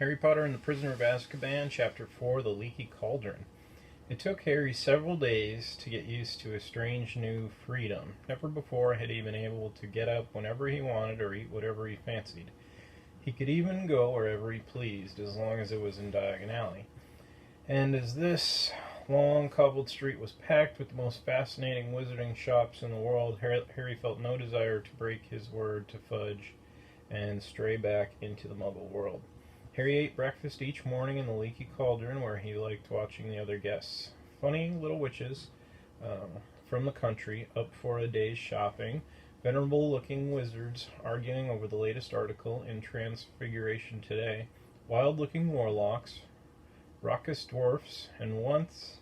Harry Potter and the Prisoner of Azkaban, Chapter 4, The Leaky Cauldron. It took Harry several days to get used to his strange new freedom. Never before had he been able to get up whenever he wanted or eat whatever he fancied. He could even go wherever he pleased, as long as it was in Diagon Alley. And as this long cobbled street was packed with the most fascinating wizarding shops in the world, Harry felt no desire to break his word to Fudge and stray back into the Muggle world. Harry ate breakfast each morning in the Leaky Cauldron, where he liked watching the other guests. Funny little witches from the country, up for a day's shopping, venerable-looking wizards arguing over the latest article in Transfiguration Today, wild-looking warlocks, raucous dwarfs, and once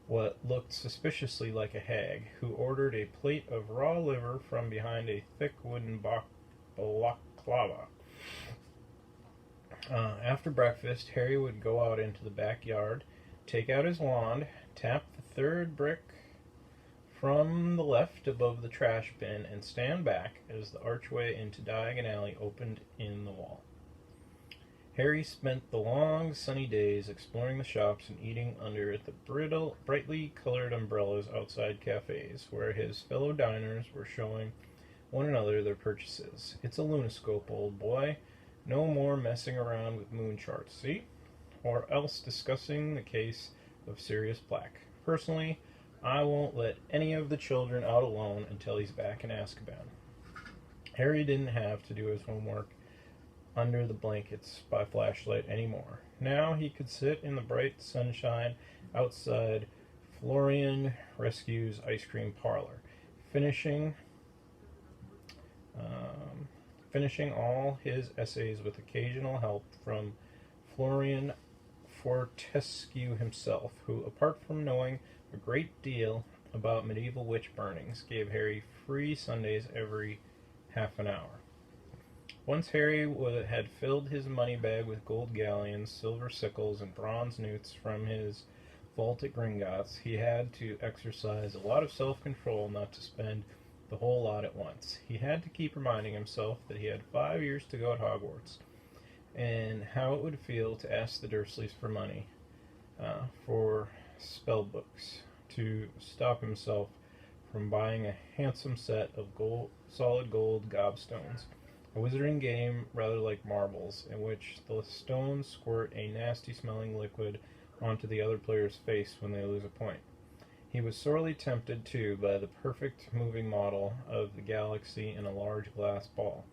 what looked suspiciously like a hag, who ordered a plate of raw liver from behind a thick wooden balaclava. After breakfast, Harry would go out into the backyard, take out his wand, tap the third brick from the left above the trash bin, and stand back as the archway into Diagon Alley opened in the wall. Harry spent the long, sunny days exploring the shops and eating under the brightly colored umbrellas outside cafes, where his fellow diners were showing one another their purchases. It's a lunoscope, old boy. No more messing around with moon charts, see? Or else discussing the case of Sirius Black. Personally, I won't let any of the children out alone until he's back in Azkaban. Harry didn't have to do his homework under the blankets by flashlight anymore. Now he could sit in the bright sunshine outside Florian Rescue's ice cream parlor, finishing all his essays with occasional help from Florian Fortescue himself, who, apart from knowing a great deal about medieval witch burnings, gave Harry free Sundays every half an hour. Once Harry had filled his money bag with gold galleons, silver sickles, and bronze newts from his vault at Gringotts, he had to exercise a lot of self-control not to spend the whole lot at once. He had to keep reminding himself that he had 5 years to go at Hogwarts, and how it would feel to ask the Dursleys for money for spell books, to stop himself from buying a handsome set of solid gold gobstones, a wizarding game rather like marbles, in which the stones squirt a nasty-smelling liquid onto the other player's face when they lose a point. He was sorely tempted, too, by the perfect moving model of the galaxy in a large glass ball,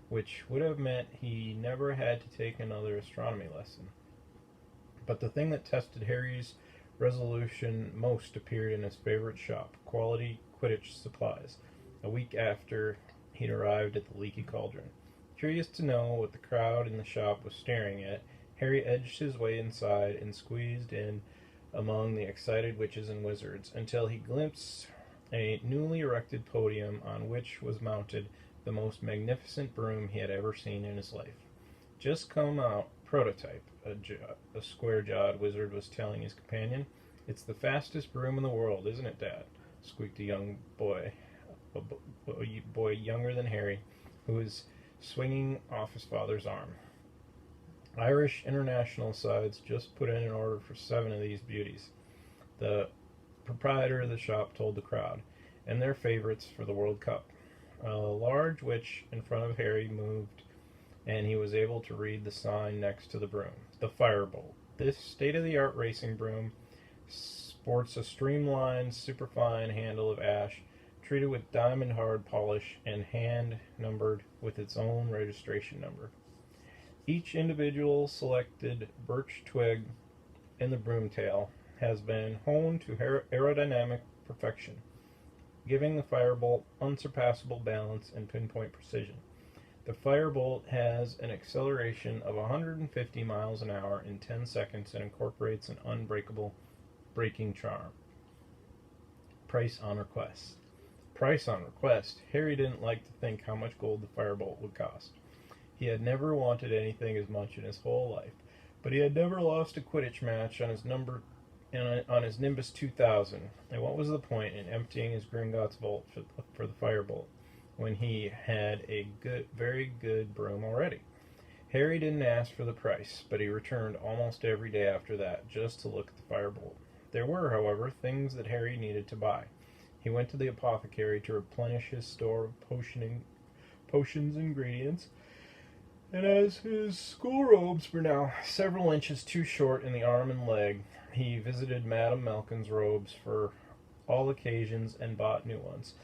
which would have meant he never had to take another astronomy lesson. But the thing that tested Harry's resolution most appeared in his favorite shop, Quality Quidditch Supplies, a week after he'd arrived at the Leaky Cauldron. Curious to know what the crowd in the shop was staring at, Harry edged his way inside and squeezed in among the excited witches and wizards until he glimpsed a newly erected podium on which was mounted the most magnificent broom he had ever seen in his life. Just come out, prototype, a square-jawed wizard was telling his companion. It's the fastest broom in the world, isn't it, Dad? Squeaked a boy younger than Harry, who was swinging off his father's arm. Irish international sides just put in an order for 7 of these beauties, the proprietor of the shop told the crowd, and their favorites for the World Cup. A large witch in front of Harry moved, and he was able to read the sign next to the broom. The Firebolt. This state-of-the-art racing broom sports a streamlined, superfine handle of ash, treated with diamond-hard polish and hand-numbered with its own registration number. Each individual selected birch twig in the broomtail has been honed to aerodynamic perfection, giving the Firebolt unsurpassable balance and pinpoint precision. The Firebolt has an acceleration of 150 miles an hour in 10 seconds and incorporates an unbreakable braking charm. Price on request. Price on request. Harry didn't like to think how much gold the Firebolt would cost. He had never wanted anything as much in his whole life, but he had never lost a Quidditch match on his Nimbus 2000. And what was the point in emptying his Gringotts vault for the Firebolt when he had a very good broom already? Harry didn't ask for the price, but he returned almost every day after that, just to look at the firebolt. There were, however, things that Harry needed to buy. He went to the apothecary to replenish his store of potions ingredients, and as his school robes were now several inches too short in the arm and leg, he visited Madame Malkin's robes for all occasions and bought new ones.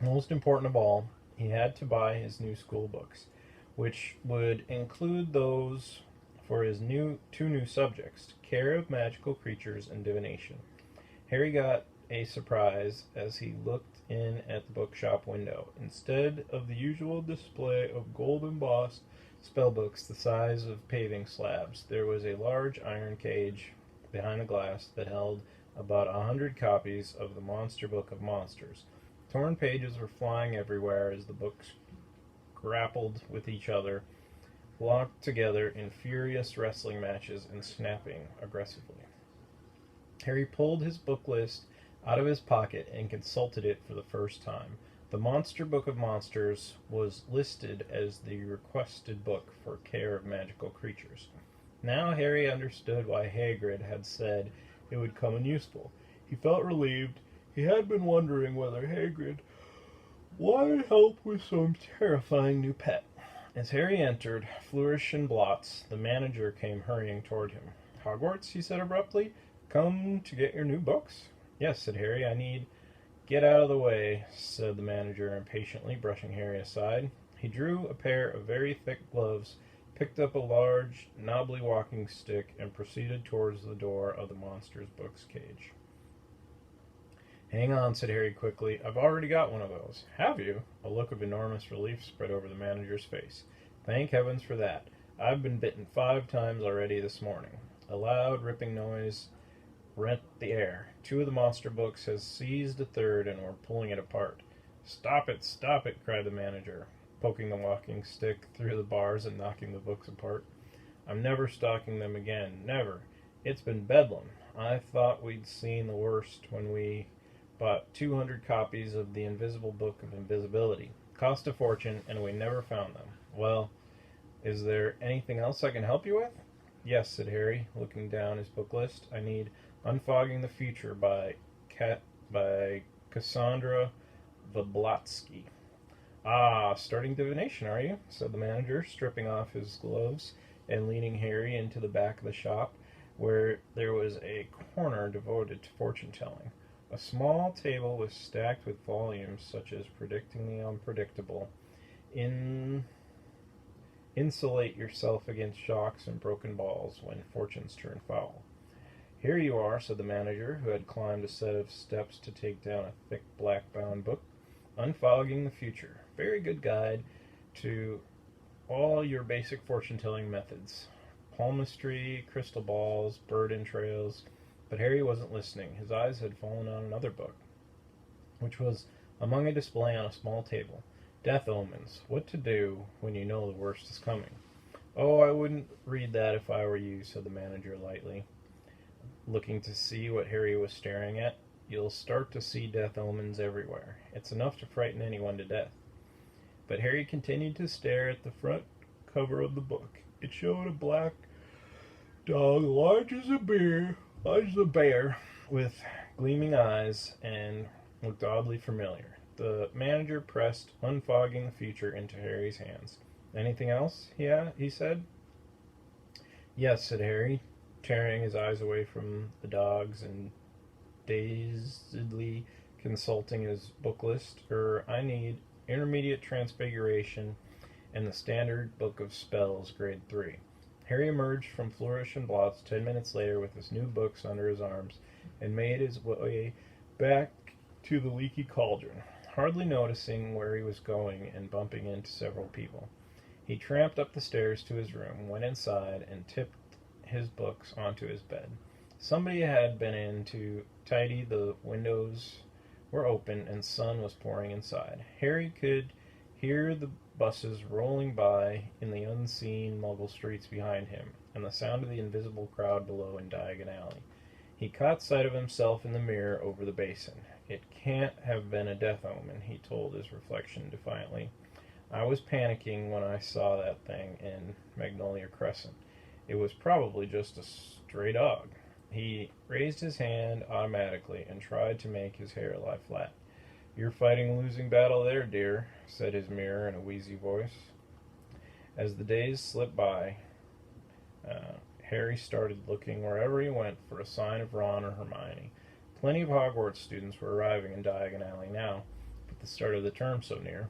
Most important of all, he had to buy his new school books, which would include those for his two new subjects, Care of Magical Creatures and Divination. Harry got a surprise as he looked in at the bookshop window. Instead of the usual display of gold-embossed spellbooks the size of paving slabs, there was a large iron cage behind the glass that held about 100 copies of the Monster Book of Monsters. Torn pages were flying everywhere as the books grappled with each other, locked together in furious wrestling matches and snapping aggressively. Harry pulled his book list out of his pocket and consulted it for the first time. The Monster Book of Monsters was listed as the requested book for Care of Magical Creatures. Now Harry understood why Hagrid had said it would come in useful. He felt relieved. He had been wondering whether Hagrid wanted help with some terrifying new pet. As Harry entered, Flourish and Blots, the manager, came hurrying toward him. "Hogwarts," he said abruptly. "Come to get your new books?" "Yes," said Harry. "I need—" "Get out of the way," said the manager impatiently, brushing Harry aside. He drew a pair of very thick gloves, picked up a large, knobbly walking stick, and proceeded towards the door of the monster's books cage. "Hang on," said Harry quickly. "I've already got one of those." "Have you?" A look of enormous relief spread over the manager's face. "Thank heavens for that. I've been bitten 5 times already this morning." A loud, ripping noise rent the air. 2 of the monster books had seized a third and were pulling it apart. "Stop it! Stop it!" cried the manager, poking the walking stick through the bars and knocking the books apart. "I'm never stocking them again. Never. It's been bedlam. I thought we'd seen the worst when we bought 200 copies of the Invisible Book of Invisibility. Cost a fortune, and we never found them. Well, is there anything else I can help you with?" "Yes," said Harry, looking down his book list. "I need Unfogging the Future by Cassandra Vablatsky." "Ah, starting divination, are you?" said the manager, stripping off his gloves and leading Harry into the back of the shop, where there was a corner devoted to fortune-telling. A small table was stacked with volumes such as Predicting the Unpredictable, Insulate Yourself Against Shocks and Broken Balls When Fortunes Turn Foul. "Here you are," said the manager, who had climbed a set of steps to take down a thick black-bound book. "Unfogging the Future. Very good guide to all your basic fortune-telling methods. Palmistry, crystal balls, bird entrails." But Harry wasn't listening. His eyes had fallen on another book, which was among a display on a small table. "Death Omens. What to do when you know the worst is coming." "Oh, I wouldn't read that if I were you," said the manager lightly, looking to see what Harry was staring at. "You'll start to see death omens everywhere. It's enough to frighten anyone to death." But Harry continued to stare at the front cover of the book. It showed a black dog, large as a bear, with gleaming eyes, and looked oddly familiar. The manager pressed Unfogging the Future into Harry's hands. "Anything else?" he said. "Yes," said Harry, tearing his eyes away from the dogs and dazedly consulting his book list. "I need Intermediate Transfiguration and the Standard Book of Spells, Grade 3. Harry emerged from Flourish and Blots 10 minutes later with his new books under his arms and made his way back to the leaky cauldron, hardly noticing where he was going and bumping into several people. He tramped up the stairs to his room, went inside, and tipped his books onto his bed. Somebody had been in to tidy. The windows were open and sun was pouring inside. Harry could hear the buses rolling by in the unseen Muggle streets behind him, and the sound of the invisible crowd below in Diagon Alley. He caught sight of himself in the mirror over the basin. "It can't have been a death omen," he told his reflection defiantly. I was panicking when I saw that thing in Magnolia Crescent. It was probably just a stray dog. He raised his hand automatically and tried to make his hair lie flat. You're fighting a losing battle there, dear, said his mirror in a wheezy voice. As the days slipped by, Harry started looking wherever he went for a sign of Ron or Hermione. Plenty of Hogwarts students were arriving in Diagon Alley now, with the start of the term so near.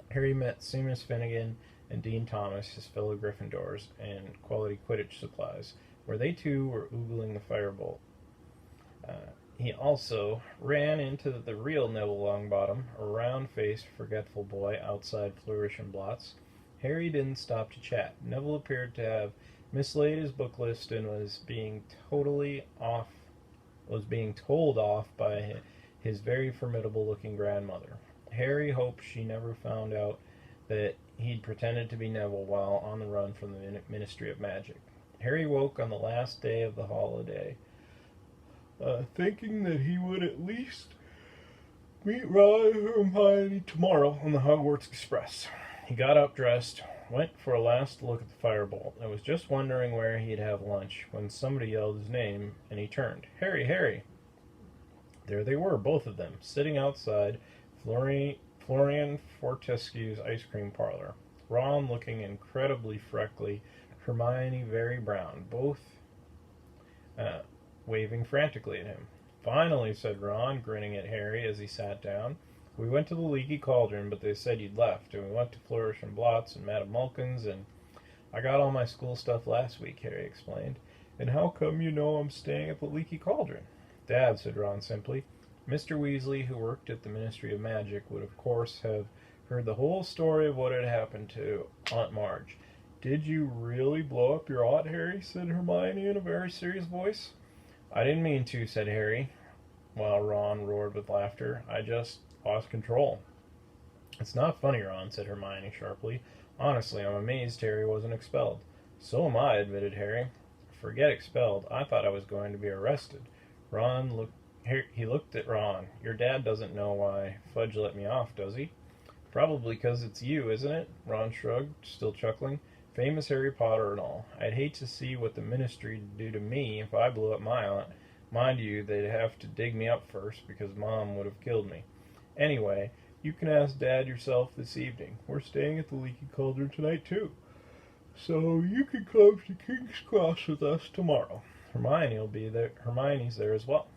Harry met Seamus Finnegan and Dean Thomas, his fellow Gryffindors, in Quality Quidditch Supplies, where they too were oogling the firebolt. He also ran into the real Neville Longbottom, a round-faced, forgetful boy outside Flourish and Blots. Harry didn't stop to chat. Neville appeared to have mislaid his book list and was being told off by his very formidable-looking grandmother. Harry hoped she never found out that he'd pretended to be Neville while on the run from the Ministry of Magic. Harry woke on the last day of the holiday, thinking that he would at least meet Ron and Hermione tomorrow on the Hogwarts Express. He got up, dressed, went for a last look at the firebolt, and was just wondering where he'd have lunch when somebody yelled his name, and he turned. Harry, Harry! There they were, both of them, sitting outside Florian Fortescue's ice cream parlor. Ron looking incredibly freckly, Hermione very brown, both waving frantically at him. Finally, said Ron, grinning at Harry as he sat down. We went to the Leaky Cauldron, but they said you'd left, and we went to Flourish and Blots and Madame Mulkins, and I got all my school stuff last week, Harry explained. And how come you know I'm staying at the Leaky Cauldron? Dad, said Ron simply. Mr. Weasley, who worked at the Ministry of Magic, would of course have heard the whole story of what had happened to Aunt Marge. Did you really blow up your aunt, Harry? Said Hermione in a very serious voice. I didn't mean to, said Harry, while Ron roared with laughter. I just lost control. It's not funny, Ron, said Hermione sharply. Honestly, I'm amazed Harry wasn't expelled. So am I, admitted Harry. Forget expelled. I thought I was going to be arrested. He looked at Ron. Your dad doesn't know why Fudge let me off, does he? Probably 'cause it's you, isn't it? Ron shrugged, still chuckling. Famous Harry Potter and all. I'd hate to see what the Ministry'd do to me if I blew up my aunt. Mind you, they'd have to dig me up first, because Mom would have killed me. Anyway, you can ask Dad yourself this evening. We're staying at the Leaky Cauldron tonight, too. So you can come to King's Cross with us tomorrow. Hermione'll be there. Hermione's there as well.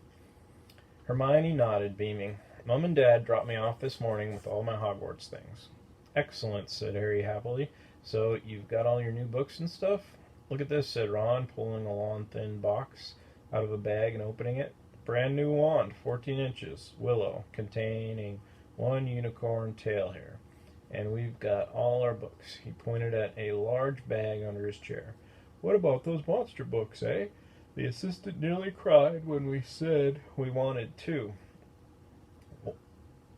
Hermione nodded, beaming. Mom and Dad dropped me off this morning with all my Hogwarts things. Excellent, said Harry happily. So you've got all your new books and stuff? Look at this, said Ron, pulling a long, thin box out of a bag and opening it. Brand new wand, 14 inches, willow, containing 1 unicorn tail hair. And we've got all our books. He pointed at a large bag under his chair. What about those monster books, eh? The assistant nearly cried when we said we wanted 2.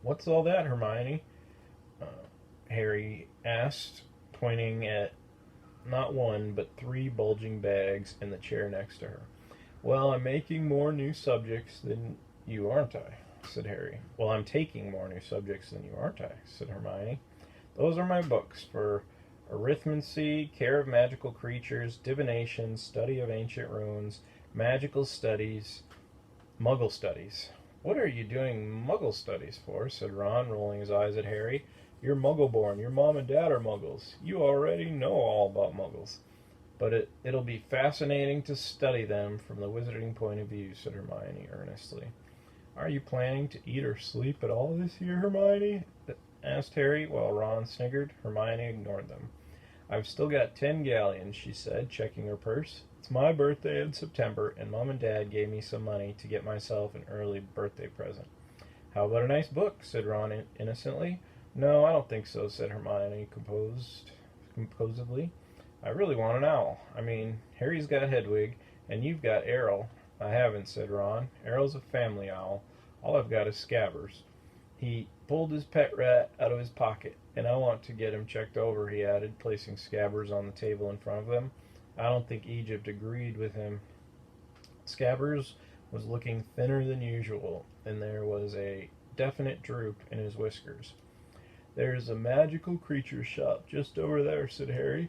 What's all that, Hermione? Harry asked, pointing at not 1, but 3 bulging bags in the chair next to her. Well, I'm making more new subjects than you, aren't I? Said Harry. Well, I'm taking more new subjects than you, aren't I? Said Hermione. Those are my books for arithmancy, care of magical creatures, divination, study of ancient runes, magical studies, muggle studies. What are you doing muggle studies for? Said Ron, rolling his eyes at Harry. You're muggle-born. Your mom and dad are muggles. You already know all about muggles. But it'll be fascinating to study them from the wizarding point of view, said Hermione earnestly. Are you planning to eat or sleep at all this year, Hermione? Asked Harry, while Ron sniggered. Hermione ignored them. I've still got 10 galleons, she said, checking her purse. It's my birthday in September, and Mom and Dad gave me some money to get myself an early birthday present. How about a nice book? Said Ron innocently. No, I don't think so, said Hermione composedly. I really want an owl. I mean, Harry's got Hedwig, and you've got Errol. I haven't, said Ron. Errol's a family owl. All I've got is Scabbers. He pulled his pet rat out of his pocket, and I want to get him checked over, he added, placing Scabbers on the table in front of them. I don't think Egypt agreed with him. Scabbers was looking thinner than usual, and there was a definite droop in his whiskers. There's a magical creature shop just over there, said Harry,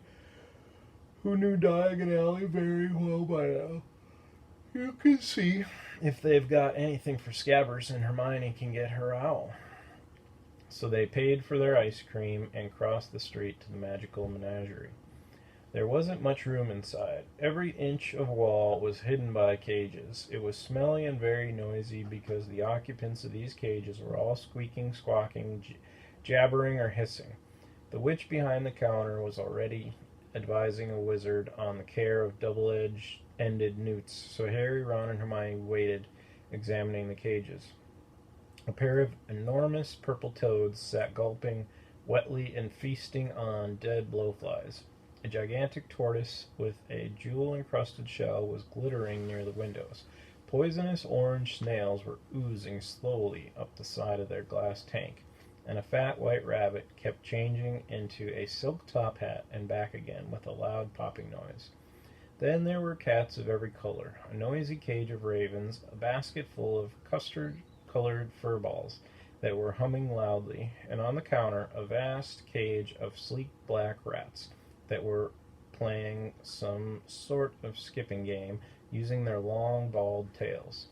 who knew Diagon Alley very well by now. You can see if they've got anything for Scabbers, and Hermione can get her owl. So they paid for their ice cream and crossed the street to the magical menagerie. There wasn't much room inside. Every inch of wall was hidden by cages. It was smelly and very noisy because the occupants of these cages were all squeaking, squawking, jabbering, or hissing. The witch behind the counter was already advising a wizard on the care of double-ended newts, so Harry, Ron, and Hermione waited, examining the cages. A pair of enormous purple toads sat gulping wetly and feasting on dead blowflies. A gigantic tortoise with a jewel-encrusted shell was glittering near the windows. Poisonous orange snails were oozing slowly up the side of their glass tank, and a fat white rabbit kept changing into a silk top hat and back again with a loud popping noise. Then there were cats of every color, a noisy cage of ravens, a basket full of custard-colored fur balls that were humming loudly, and on the counter a vast cage of sleek black rats that were playing some sort of skipping game using their long, bald tails.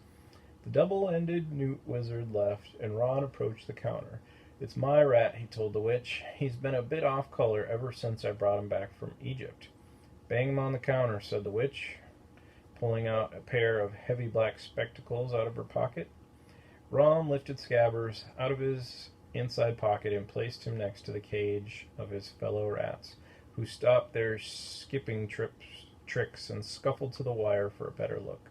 The double-ended newt wizard left, and Ron approached the counter. "It's my rat," he told the witch. "He's been a bit off color ever since I brought him back from Egypt." "Bang him on the counter," said the witch, pulling out a pair of heavy black spectacles out of her pocket. Ron lifted Scabbers out of his inside pocket and placed him next to the cage of his fellow rats, who stopped their skipping tricks and scuffled to the wire for a better look.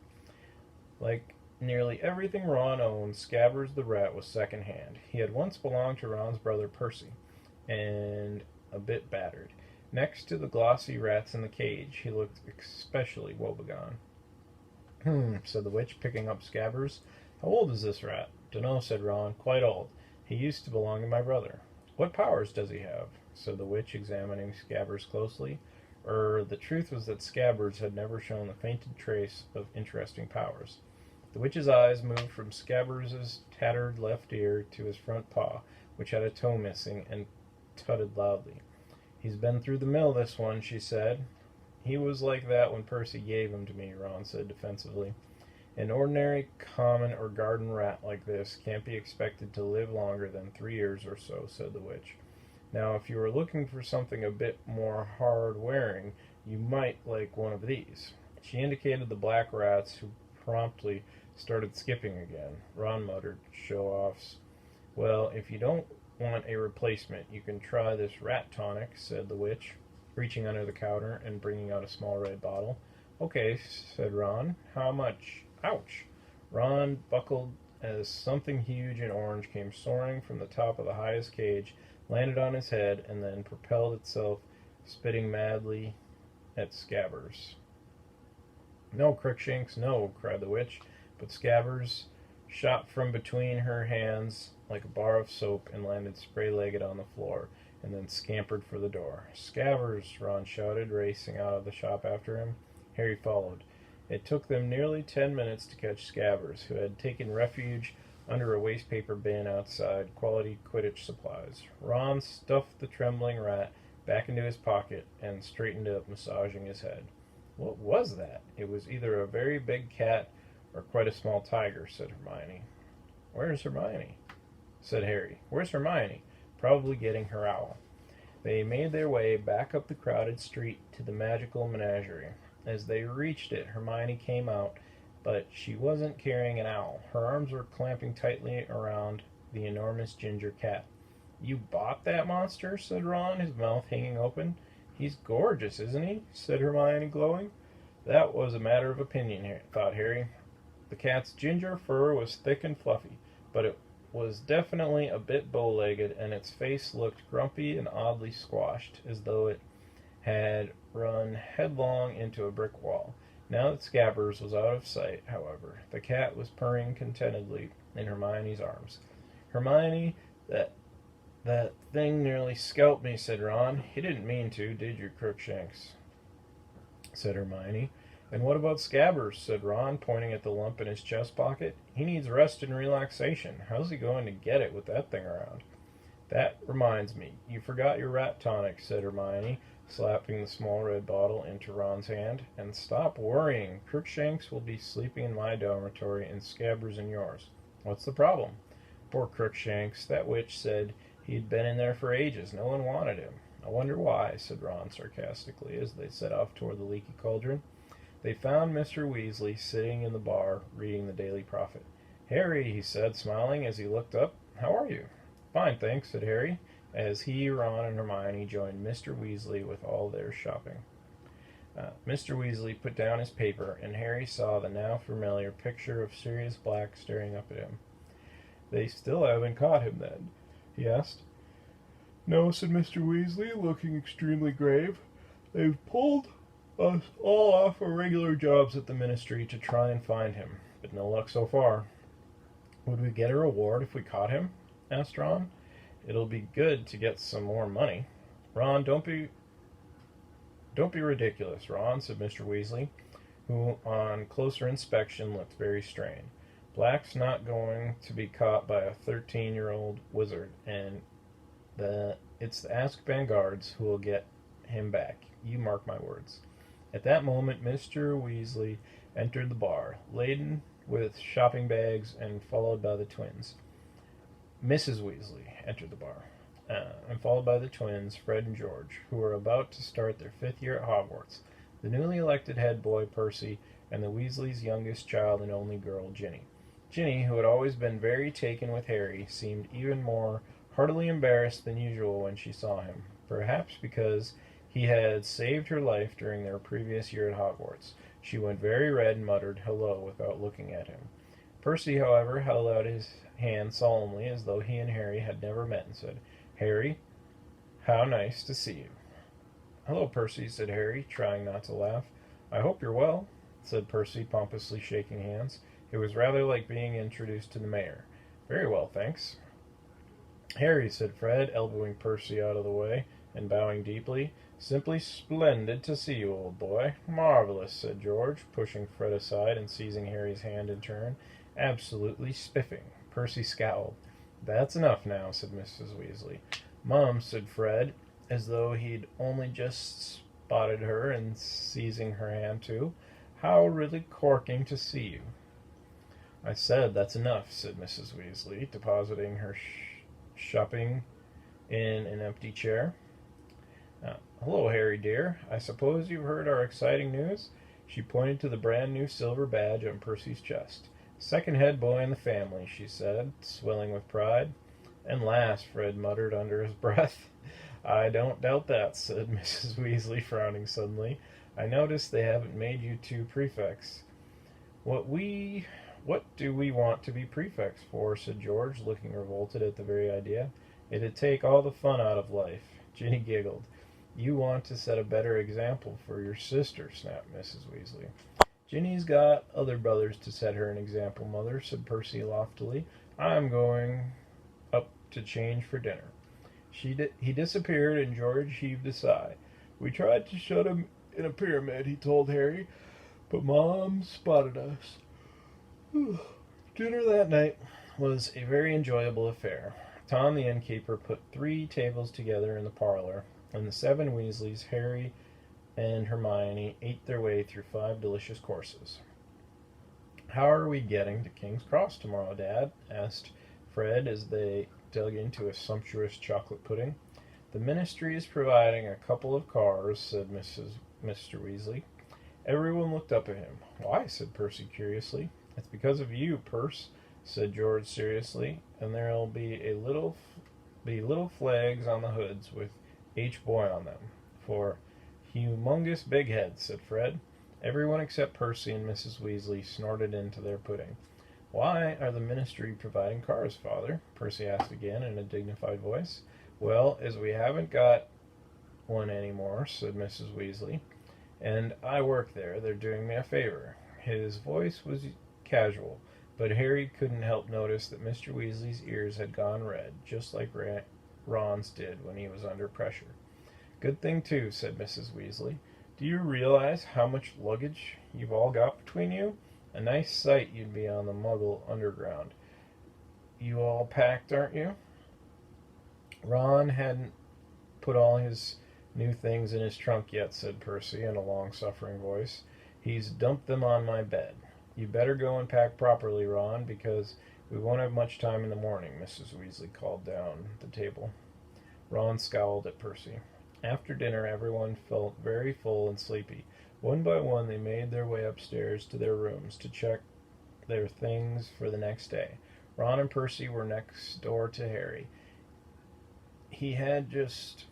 Like nearly everything Ron owned, Scabbers the rat was second-hand. He had once belonged to Ron's brother Percy, and a bit battered. Next to the glossy rats in the cage, he looked especially woebegone. Said the witch, picking up Scabbers. "How old is this rat?" "Dunno," said Ron. "Quite old. He used to belong to my brother." "What powers does he have?" said the witch, examining Scabbers closely. The truth was that Scabbers had never shown the faintest trace of interesting powers. The witch's eyes moved from Scabbers' tattered left ear to his front paw, which had a toe missing, and tutted loudly. "He's been through the mill, this one," she said. "He was like that when Percy gave him to me," Ron said defensively. "An ordinary common or garden rat like this can't be expected to live longer than 3 years or so," said the witch. "Now, if you were looking for something a bit more hard-wearing, you might like one of these." She indicated the black rats, who promptly started skipping again. Ron muttered, "Show-offs." "Well, if you don't want a replacement, you can try this rat tonic," said the witch, reaching under the counter and bringing out a small red bottle. "Okay," said Ron. "How much?" Ouch! Ron buckled as something huge and orange came soaring from the top of the highest cage, landed on his head, and then propelled itself, spitting madly at Scabbers. "No, Crookshanks, no!" cried the witch, but Scabbers shot from between her hands like a bar of soap and landed spray-legged on the floor, and then scampered for the door. "Scabbers!" Ron shouted, racing out of the shop after him. Harry followed. It took them nearly 10 minutes to catch Scabbers, who had taken refuge under a wastepaper bin outside Quality Quidditch Supplies. Ron stuffed the trembling rat back into his pocket and straightened up, massaging his head. "What was that?" "It was either a very big cat or quite a small tiger," said Hermione. "Where's Hermione?" said Harry. "Where's Hermione?" "Probably getting her owl." They made their way back up the crowded street to the magical menagerie. As they reached it, Hermione came out, but she wasn't carrying an owl. Her arms were clamping tightly around the enormous ginger cat. "You bought that monster?" said Ron, his mouth hanging open. "He's gorgeous, isn't he?" said Hermione, glowing. That was a matter of opinion, thought Harry. The cat's ginger fur was thick and fluffy, but it was definitely a bit bow-legged, and its face looked grumpy and oddly squashed, as though it had run headlong into a brick wall. Now that Scabbers was out of sight, however, the cat was purring contentedly in Hermione's arms. "Hermione, that thing nearly scalped me," said Ron. "You didn't mean to, did you, Crookshanks?" said Hermione. "And what about Scabbers?" said Ron, pointing at the lump in his chest pocket. "He needs rest and relaxation. How's he going to get it with that thing around?" That reminds me, you forgot your rat tonic, said Hermione, slapping the small red bottle into Ron's hand. And stop worrying. Crookshanks will be sleeping in my dormitory and Scabbers in yours. What's the problem? Poor Crookshanks. That witch said he'd been in there for ages. No one wanted him. I wonder why, said Ron sarcastically as they set off toward the leaky cauldron. They found Mr. Weasley sitting in the bar reading the Daily Prophet. Harry, he said, smiling as he looked up. How are you? Fine, thanks, said Harry, as he, Ron, and Hermione joined Mr. Weasley with all their shopping. Mr. Weasley put down his paper, and Harry saw the now familiar picture of Sirius Black staring up at him. They still haven't caught him, then? He asked. No, said Mr. Weasley, looking extremely grave. They've pulled us all off our regular jobs at the Ministry to try and find him, but no luck so far. Would we get a reward if we caught him? Asked Ron. It'll be good to get some more money. Ron, don't be ridiculous, Ron, said Mr. Weasley, who on closer inspection looked very strained. Black's not going to be caught by a 13-year-old wizard, and it's the Azkaban guards who will get him back. You mark my words. At that moment, Mr. Weasley entered the bar, laden with shopping bags and followed by the twins. Mrs. Weasley entered the bar, and followed by the twins, Fred and George, who were about to start their 5th year at Hogwarts, the newly elected head boy, Percy, and the Weasleys' youngest child and only girl, Ginny. Ginny, who had always been very taken with Harry, seemed even more heartily embarrassed than usual when she saw him, perhaps because he had saved her life during their previous year at Hogwarts. She went very red and muttered hello without looking at him. Percy, however, held out his hand solemnly as though he and Harry had never met and said, Harry, how nice to see you. Hello, Percy, said Harry, trying not to laugh. I hope you're well, said Percy, pompously shaking hands. It was rather like being introduced to the mayor. Very well, thanks. Harry, said Fred, elbowing Percy out of the way and bowing deeply. Simply splendid to see you, old boy. Marvelous, said George, pushing Fred aside and seizing Harry's hand in turn. Absolutely spiffing. Percy scowled. That's enough now, said Mrs. Weasley. Mum, said Fred, as though he'd only just spotted her and seizing her hand too. How really corking to see you. I said that's enough, said Mrs. Weasley, depositing her shopping in an empty chair. Hello, Harry dear. I suppose you've heard our exciting news? She pointed to the brand new silver badge on Percy's chest. Second head boy in the family, she said, swelling with pride. And last, Fred muttered under his breath. I don't doubt that, said Mrs. Weasley, frowning suddenly. I notice they haven't made you two prefects. What do we want to be prefects for, said George, looking revolted at the very idea. It'd take all the fun out of life. Ginny giggled. You want to set a better example for your sister, snapped Mrs. Weasley. Ginny's got other brothers to set her an example, Mother, said Percy loftily. I'm going up to change for dinner. He disappeared, and George heaved a sigh. We tried to shut him in a pyramid, he told Harry, but Mom spotted us. Dinner that night was a very enjoyable affair. Tom the innkeeper put 3 tables together in the parlor, and the 7 Weasleys, Harry and Hermione, ate their way through 5 delicious courses. How are we getting to King's Cross tomorrow, Dad? Asked Fred as they dug into a sumptuous chocolate pudding. The Ministry is providing a couple of cars, said Mr. Weasley. Everyone looked up at him. Why? Said Percy curiously. It's because of you, Perce, said George seriously, and there'll be little flags on the hoods with H. Boy on them, for humongous big heads, said Fred. Everyone except Percy and Mrs. Weasley snorted into their pudding. Why are the Ministry providing cars, Father? Percy asked again in a dignified voice. Well, as we haven't got one anymore, said Mrs. Weasley, and I work there, they're doing me a favor. His voice was casual, but Harry couldn't help notice that Mr. Weasley's ears had gone red, just like Ron's did when he was under pressure. Good thing, too, said Mrs. Weasley. Do you realize how much luggage you've all got between you? A nice sight you'd be on the Muggle underground. You all packed, aren't you? Ron hadn't put all his new things in his trunk yet, said Percy in a long-suffering voice. He's dumped them on my bed. You better go and pack properly, Ron, because we won't have much time in the morning, Mrs. Weasley called down the table. Ron scowled at Percy. After dinner, everyone felt very full and sleepy. One by one, they made their way upstairs to their rooms to check their things for the next day. Ron and Percy were next door to Harry. He had just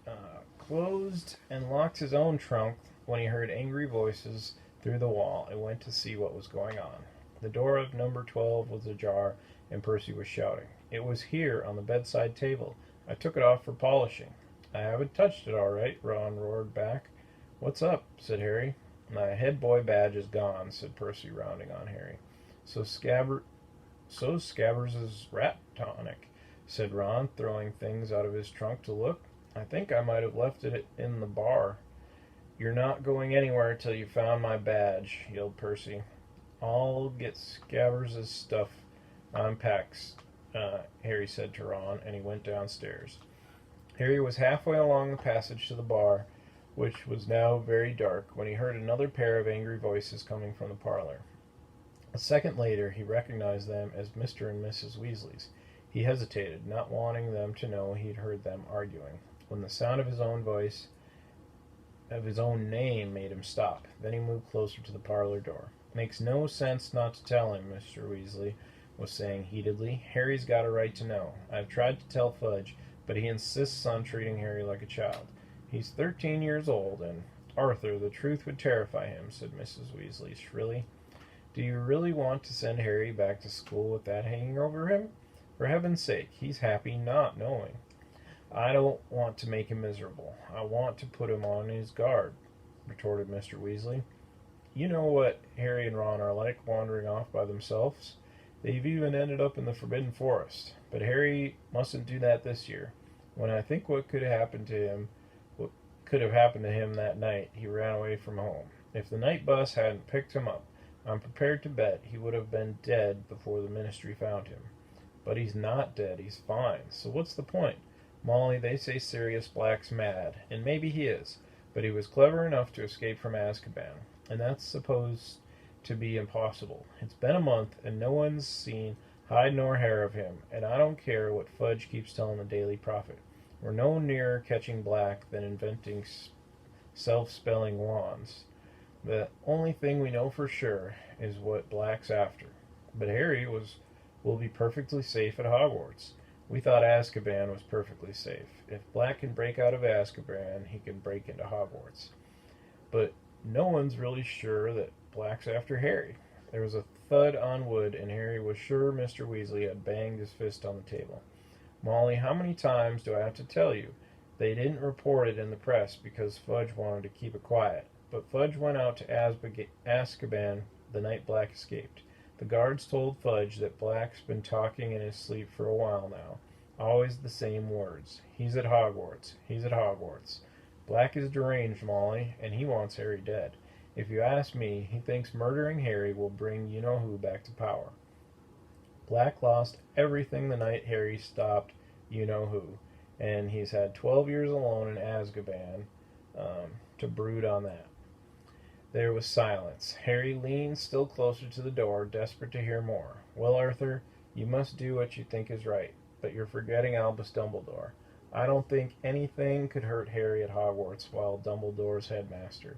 closed and locked his own trunk when he heard angry voices through the wall and went to see what was going on. The door of number 12 was ajar, and Percy was shouting. It was here on the bedside table. I took it off for polishing. I haven't touched it, all right, Ron roared back. What's up? Said Harry. My head boy badge is gone, said Percy, rounding on Harry. So's Scabbers' rat tonic, said Ron, throwing things out of his trunk to look. I think I might have left it in the bar. You're not going anywhere till you found my badge, yelled Percy. I'll get Scabbers' stuff unpacked, Harry said to Ron, and he went downstairs. Harry was halfway along the passage to the bar, which was now very dark, when he heard another pair of angry voices coming from the parlor. A second later, he recognized them as Mr. and Mrs. Weasley's. He hesitated, not wanting them to know he'd heard them arguing, when the sound of his own voice, of his own name, made him stop. Then he moved closer to the parlor door. Makes no sense not to tell him, Mr. Weasley was saying heatedly. Harry's got a right to know. I've tried to tell Fudge, but he insists on treating Harry like a child. He's 13 years old, and Arthur, the truth would terrify him, said Mrs. Weasley shrilly. Do you really want to send Harry back to school with that hanging over him? For heaven's sake, he's happy not knowing. I don't want to make him miserable. I want to put him on his guard, retorted Mr. Weasley. You know what Harry and Ron are like, wandering off by themselves. They've even ended up in the Forbidden Forest. But Harry mustn't do that this year. When I think what could have happened to him that night he ran away from home. If the night bus hadn't picked him up, I'm prepared to bet he would have been dead before the Ministry found him. But he's not dead, he's fine. So what's the point? Molly, they say Sirius Black's mad, and maybe he is, but he was clever enough to escape from Azkaban, and that's supposed to be impossible. It's been a month, and no one's seen hide nor hair of him, and I don't care what Fudge keeps telling the Daily Prophet. We're no nearer catching Black than inventing self-spelling wands. The only thing we know for sure is what Black's after. But Harry will be perfectly safe at Hogwarts. We thought Azkaban was perfectly safe. If Black can break out of Azkaban, he can break into Hogwarts. But no one's really sure that Black's after Harry. There was a thud on wood, and Harry was sure Mr. Weasley had banged his fist on the table. Molly, how many times do I have to tell you? They didn't report it in the press because Fudge wanted to keep it quiet. But Fudge went out to Azkaban the night Black escaped. The guards told Fudge that Black's been talking in his sleep for a while now. Always the same words. He's at Hogwarts. He's at Hogwarts. Black is deranged, Molly, and he wants Harry dead. If you ask me, he thinks murdering Harry will bring you-know-who back to power. Black lost everything the night Harry stopped you-know-who, and he's had 12 years alone in Azkaban to brood on that. There was silence. Harry leaned still closer to the door, desperate to hear more. Well, Arthur, you must do what you think is right, but you're forgetting Albus Dumbledore. I don't think anything could hurt Harry at Hogwarts while Dumbledore's headmaster.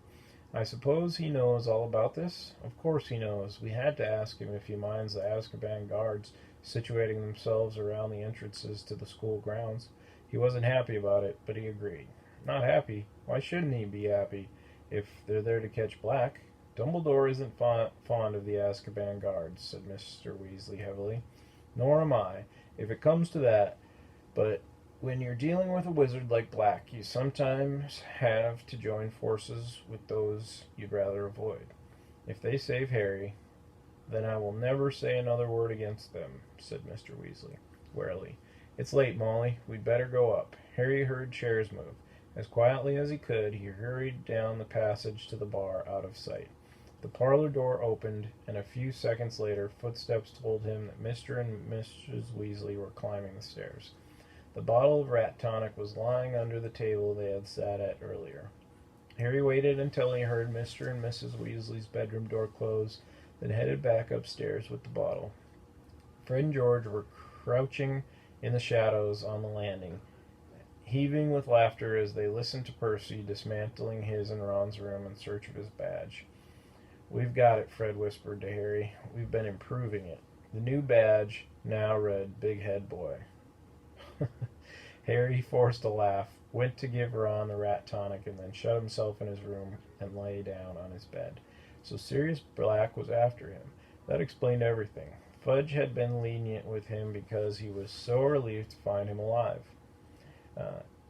I suppose he knows all about this? Of course he knows. We had to ask him if he minds the Azkaban guards situating themselves around the entrances to the school grounds. He wasn't happy about it, but he agreed. Not happy? Why shouldn't he be happy if they're there to catch Black? Dumbledore isn't fond of the Azkaban guards, said Mr. Weasley heavily. Nor am I, if it comes to that. But when you're dealing with a wizard like Black, you sometimes have to join forces with those you'd rather avoid. If they save Harry, then I will never say another word against them, said Mr. Weasley, warily. It's late, Molly. We'd better go up. Harry heard chairs move. As quietly as he could, he hurried down the passage to the bar, out of sight. The parlor door opened, and a few seconds later footsteps told him that Mr. and Mrs. Weasley were climbing the stairs. The bottle of rat tonic was lying under the table they had sat at earlier. Harry waited until he heard Mr. and Mrs. Weasley's bedroom door close, then headed back upstairs with the bottle. Fred and George were crouching in the shadows on the landing, heaving with laughter as they listened to Percy dismantling his and Ron's room in search of his badge. "We've got it," Fred whispered to Harry. "We've been improving it." The new badge now read Big Head Boy. Harry forced a laugh, went to give Ron the rat tonic, and then shut himself in his room and lay down on his bed. So Sirius Black was after him. That explained everything. Fudge had been lenient with him because he was so relieved to find him alive.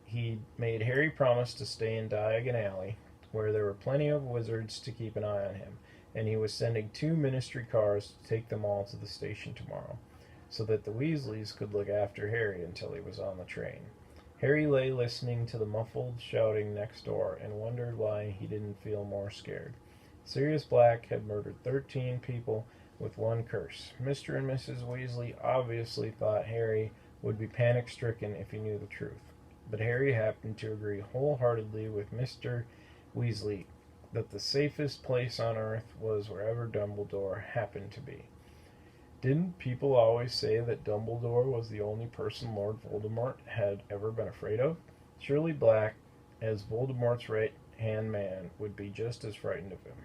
He made Harry promise to stay in Diagon Alley, where there were plenty of wizards to keep an eye on him, and he was sending 2 ministry cars to take them all to the station tomorrow, so that the Weasleys could look after Harry until he was on the train. Harry lay listening to the muffled shouting next door and wondered why he didn't feel more scared. Sirius Black had murdered 13 people with one curse. Mr. and Mrs. Weasley obviously thought Harry would be panic-stricken if he knew the truth. But Harry happened to agree wholeheartedly with Mr. Weasley that the safest place on Earth was wherever Dumbledore happened to be. Didn't people always say that Dumbledore was the only person Lord Voldemort had ever been afraid of? Surely Black, as Voldemort's right-hand man, would be just as frightened of him.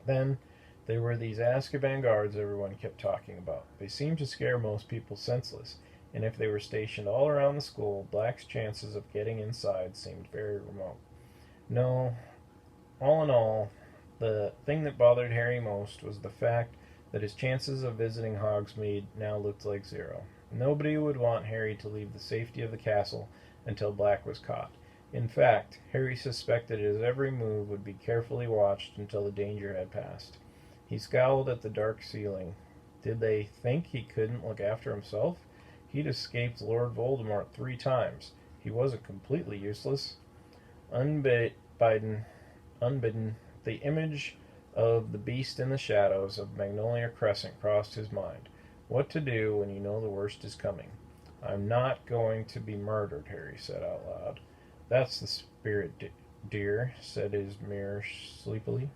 Then there were these Azkaban guards everyone kept talking about. They seemed to scare most people senseless, and if they were stationed all around the school, Black's chances of getting inside seemed very remote. No, all in all, the thing that bothered Harry most was the fact that his chances of visiting Hogsmeade now looked like 0. Nobody would want Harry to leave the safety of the castle until Black was caught. In fact, Harry suspected his every move would be carefully watched until the danger had passed. He scowled at the dark ceiling. Did they think he couldn't look after himself? He'd escaped Lord Voldemort 3 times. He wasn't completely useless. Unbidden, the image of the beast in the shadows of Magnolia Crescent crossed his mind. What to do when you know the worst is coming? "I'm not going to be murdered," Harry said out loud. "That's the spirit, dear," said his mirror sleepily.